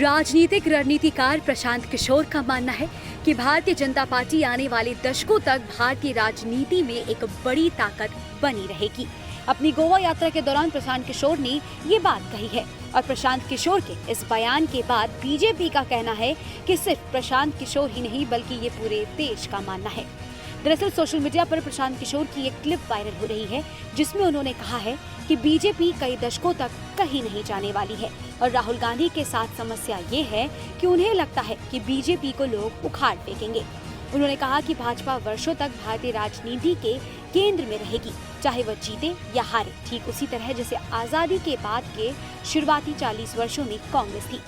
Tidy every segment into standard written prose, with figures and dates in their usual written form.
राजनीतिक रणनीतिकार प्रशांत किशोर का मानना है कि भारतीय जनता पार्टी आने वाले दशकों तक भारतीय राजनीति में एक बड़ी ताकत बनी रहेगी। अपनी गोवा यात्रा के दौरान प्रशांत किशोर ने ये बात कही है और प्रशांत किशोर के इस बयान के बाद बीजेपी का कहना है कि सिर्फ प्रशांत किशोर ही नहीं बल्कि ये पूरे देश का मानना है। दरअसल सोशल मीडिया पर प्रशांत किशोर की एक क्लिप वायरल हो रही है जिसमें उन्होंने कहा है कि बीजेपी कई दशकों तक कहीं नहीं जाने वाली है और राहुल गांधी के साथ समस्या ये है कि उन्हें लगता है कि बीजेपी को लोग उखाड़ फेंकेंगे। उन्होंने कहा कि भाजपा वर्षों तक भारतीय राजनीति के केंद्र में रहेगी, चाहे वह जीते या हारे, ठीक उसी तरह जैसे आजादी के बाद के शुरुआती 40 वर्षों में कांग्रेस थी।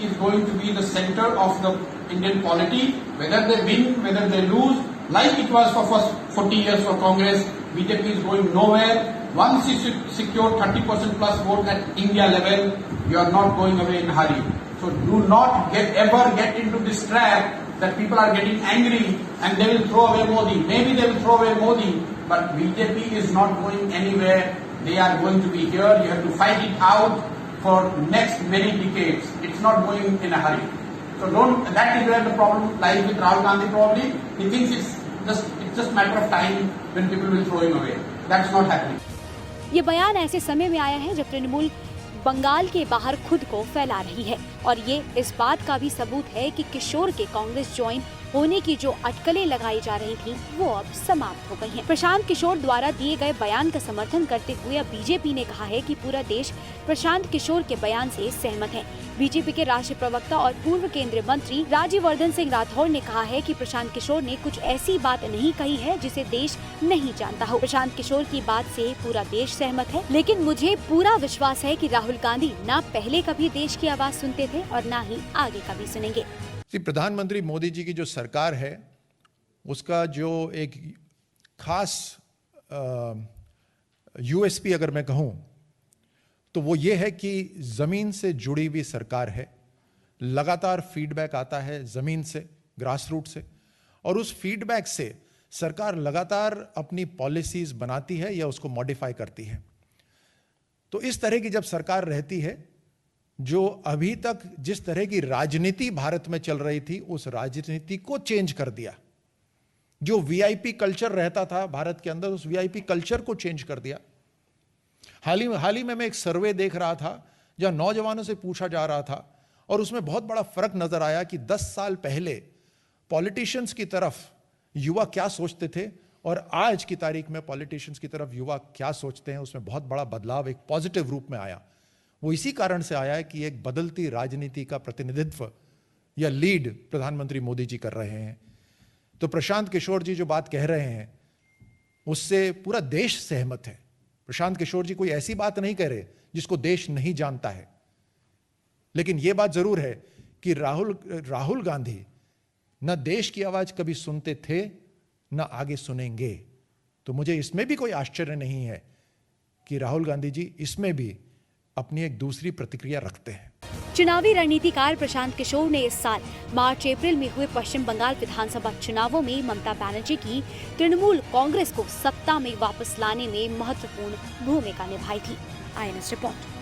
Is going to be the center of the Indian polity, whether they win, whether they lose, like it was for first 40 years for Congress. BJP is going nowhere. Once you secure 30% plus vote at India level, you are not going away in a hurry. So do not ever get into this trap that people are getting angry and they will throw away Modi. Maybe they will throw away Modi, but BJP is not going anywhere. They are going to be here. You have to fight it out for next many decades. It's not going in a hurry. So that is where the problem lies with Rahul Gandhi probably. He thinks it's just matter of time when people will throw him away. That's not happening. ये बयान ऐसे समय में आया है जब तृणमूल बंगाल के बाहर खुद को फैला रही है और ये इस बात का भी सबूत है कि किशोर के कांग्रेस ज्वाइन होने की जो अटकलें लगाई जा रही थी वो अब समाप्त हो गई हैं। प्रशांत किशोर द्वारा दिए गए बयान का समर्थन करते हुए अब बीजेपी ने कहा है कि पूरा देश प्रशांत किशोर के बयान से सहमत है। बीजेपी के राष्ट्रीय प्रवक्ता और पूर्व केंद्रीय मंत्री राज्यवर्धन सिंह राठौड़ ने कहा है कि प्रशांत किशोर ने कुछ ऐसी बात नहीं कही है जिसे देश नहीं जानता हो। प्रशांत किशोर की बात से पूरा देश सहमत है, लेकिन मुझे पूरा विश्वास है कि राहुल गांधी न पहले कभी देश की आवाज सुनते थे और न ही आगे कभी सुनेंगे। प्रधानमंत्री मोदी जी की जो सरकार है उसका जो एक खास यूएसपी अगर मैं कहूं तो वो ये है कि जमीन से जुड़ी हुई सरकार है। लगातार फीडबैक आता है जमीन से, ग्रास रूट से, और उस फीडबैक से सरकार लगातार अपनी पॉलिसीज बनाती है या उसको मॉडिफाई करती है। तो इस तरह की जब सरकार रहती है, जो अभी तक जिस तरह की राजनीति भारत में चल रही थी उस राजनीति को चेंज कर दिया। जो वीआईपी कल्चर रहता था भारत के अंदर उस वीआईपी कल्चर को चेंज कर दिया। हाल ही में मैं एक सर्वे देख रहा था जहां नौजवानों से पूछा जा रहा था और उसमें बहुत बड़ा फर्क नजर आया कि 10 साल पहले पॉलिटिशियंस की तरफ युवा क्या सोचते थे और आज की तारीख में पॉलिटिशियंस की तरफ युवा क्या सोचते हैं, उसमें बहुत बड़ा बदलाव एक पॉजिटिव रूप में आया। वो इसी कारण से आया है कि एक बदलती राजनीति का प्रतिनिधित्व या लीड प्रधानमंत्री मोदी जी कर रहे हैं। तो प्रशांत किशोर जी जो बात कह रहे हैं उससे पूरा देश सहमत है। प्रशांत किशोर जी कोई ऐसी बात नहीं कह रहे जिसको देश नहीं जानता है, लेकिन यह बात जरूर है कि राहुल गांधी न देश की आवाज कभी सुनते थे न आगे सुनेंगे। तो मुझे इसमें भी कोई आश्चर्य नहीं है कि राहुल गांधी जी इसमें भी अपनी एक दूसरी प्रतिक्रिया रखते हैं। चुनावी रणनीतिकार प्रशांत किशोर ने इस साल मार्च अप्रैल में हुए पश्चिम बंगाल विधानसभा चुनावों में ममता बनर्जी की तृणमूल कांग्रेस को सत्ता में वापस लाने में महत्वपूर्ण भूमिका निभाई थी। INS report.